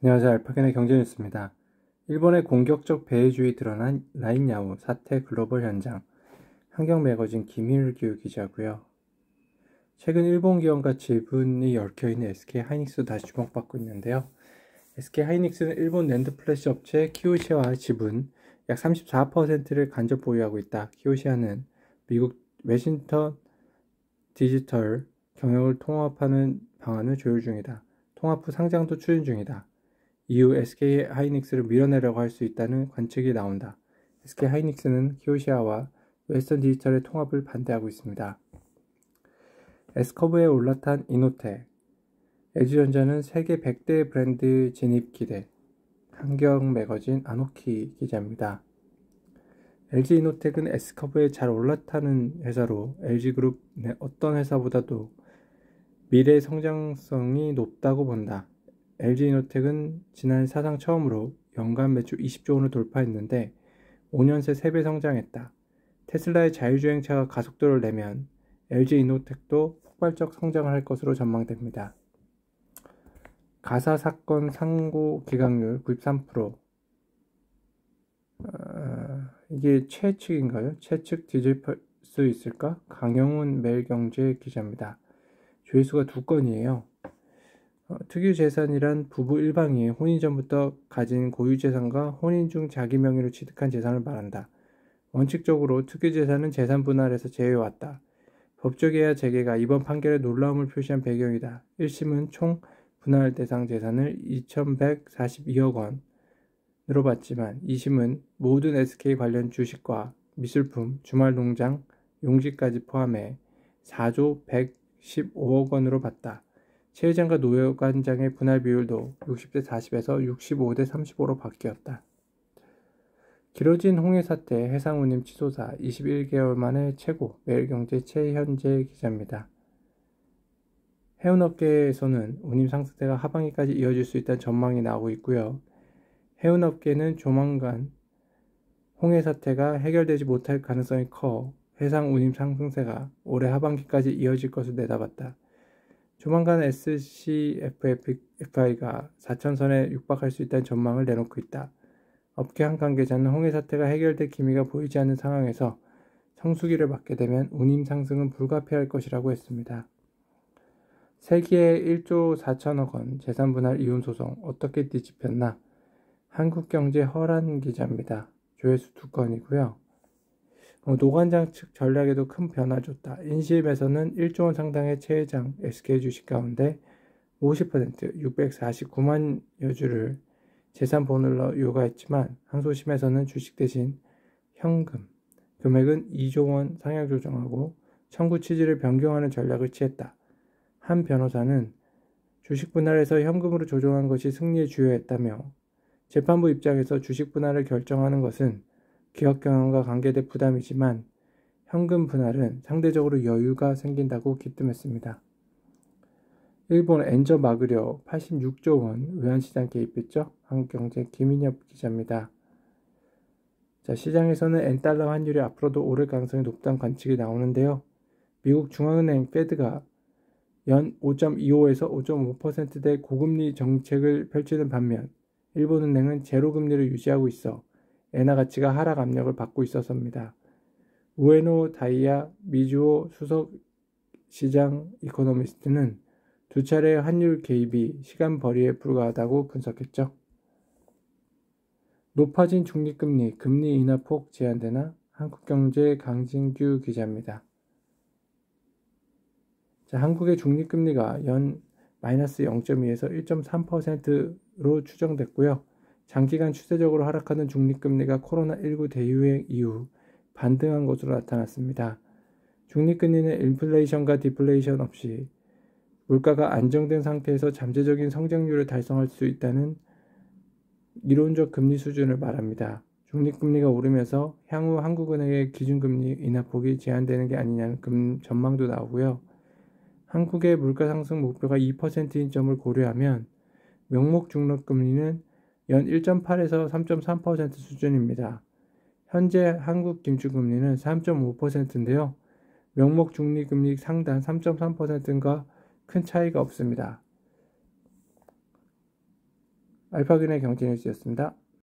안녕하세요. 알파견의 경제뉴스입니다. 일본의 공격적 배회주의 드러난 라인야후 사태 글로벌 현장. 환경 매거진 김일규 기자고요. 최근 일본 기업과 지분이 얽혀있는 SK하이닉스 다시 주목받고 있는데요. SK하이닉스는 일본 낸드 플래시 업체 키오시아와 지분 약 34%를 간접 보유하고 있다. 키오시아는 미국 웨싱턴 디지털 경영을 통합하는 방안을 조율 중이다. 통합 후 상장도 추진 중이다. 이후 SK하이닉스를 밀어내려고 할 수 있다는 관측이 나온다. SK하이닉스는 키오시아와 웨스턴 디지털의 통합을 반대하고 있습니다. S커브에 올라탄 이노텍. LG전자는 세계 100대 브랜드 진입 기대. 환경 매거진 아노키 기자입니다. LG이노텍은 S커브에 잘 올라타는 회사로 LG그룹 내 어떤 회사보다도 미래 성장성이 높다고 본다. LG이노텍은 지난해 사상 처음으로 연간 매출 20조 원을 돌파했는데 5년 새 3배 성장했다. 테슬라의 자율주행차가 가속도를 내면 LG이노텍도 폭발적 성장을 할 것으로 전망됩니다. 가사 사건 상고 기각률 93%. 이게 최측인가요? 최측 뒤질 수 있을까? 강영훈 매일경제 기자입니다. 조회수가 2건이에요. 특유 재산이란 부부 일방이 혼인 전부터 가진 고유 재산과 혼인 중 자기 명의로 취득한 재산을 말한다. 원칙적으로 특유 재산은 재산 분할에서 제외해왔다. 법조계야 재계가 이번 판결에 놀라움을 표시한 배경이다. 1심은 총 분할 대상 재산을 2,142억 원으로 봤지만 2심은 모든 SK 관련 주식과 미술품, 주말농장, 용지까지 포함해 4조 115억 원으로 봤다. 최 회장과 노 회장의 분할 비율도 60대 40에서 65대 35로 바뀌었다. 길어진 홍해 사태 해상 운임 취소사 21개월 만에 최고. 매일경제 최현재 기자입니다. 해운업계에서는 운임 상승세가 하반기까지 이어질 수 있다는 전망이 나오고 있고요. 해운업계는 조만간 홍해 사태가 해결되지 못할 가능성이 커 해상 운임 상승세가 올해 하반기까지 이어질 것을 내다봤다. 조만간 SCFI가 4천선에 육박할 수 있다는 전망을 내놓고 있다. 업계 한 관계자는 홍해 사태가 해결될 기미가 보이지 않는 상황에서 성수기를 맞게 되면 운임 상승은 불가피할 것이라고 했습니다. 세계의 1조 4천억 원 재산 분할 이혼 소송 어떻게 뒤집혔나? 한국경제 허란 기자입니다. 조회수 2건이고요. 노관장 측 전략에도 큰 변화 줬다. 인심에서는 1조 원 상당의 최 회장 SK 주식 가운데 50% 649만여 주를 재산 보늘로 요구했지만 항소심에서는 주식 대신 현금 금액은 2조 원 상향 조정하고 청구 취지를 변경하는 전략을 취했다. 한 변호사는 주식 분할에서 현금으로 조정한 것이 승리에 주요했다며 재판부 입장에서 주식 분할을 결정하는 것은 기업 경영과 관계된 부담이지만 현금 분할은 상대적으로 여유가 생긴다고 기뜸했습니다. 일본 엔저 막으려 86조 원 외환시장 개입했죠? 한국경제 김인엽 기자입니다. 자, 시장에서는 엔달러 환율이 앞으로도 오를 가능성이 높다는 관측이 나오는데요. 미국 중앙은행 페드가 연 5.25에서 5.5%대 고금리 정책을 펼치는 반면 일본은행은 제로금리를 유지하고 있어 엔화 가치가 하락 압력을 받고 있었습니다. 우에노 다이야 미주오 수석 시장 이코노미스트는 두 차례의 환율 개입이 시간 벌이에 불과하다고 분석했죠. 높아진 중립금리, 금리 인하 폭 제한되나? 한국경제 강진규 기자입니다. 자, 한국의 중립금리가 연 마이너스 0.2에서 1.3%로 추정됐고요. 장기간 추세적으로 하락하는 중립금리가 코로나19 대유행 이후 반등한 것으로 나타났습니다. 중립금리는 인플레이션과 디플레이션 없이 물가가 안정된 상태에서 잠재적인 성장률을 달성할 수 있다는 이론적 금리 수준을 말합니다. 중립금리가 오르면서 향후 한국은행의 기준금리 인하폭이 제한되는 게 아니냐는 전망도 나오고요. 한국의 물가 상승 목표가 2%인 점을 고려하면 명목 중립금리는 연 1.8에서 3.3% 수준입니다. 현재 한국 기준금리는 3.5%인데요. 명목 중립금리 상단 3.3%과 큰 차이가 없습니다. 알파그린의 경제뉴스였습니다.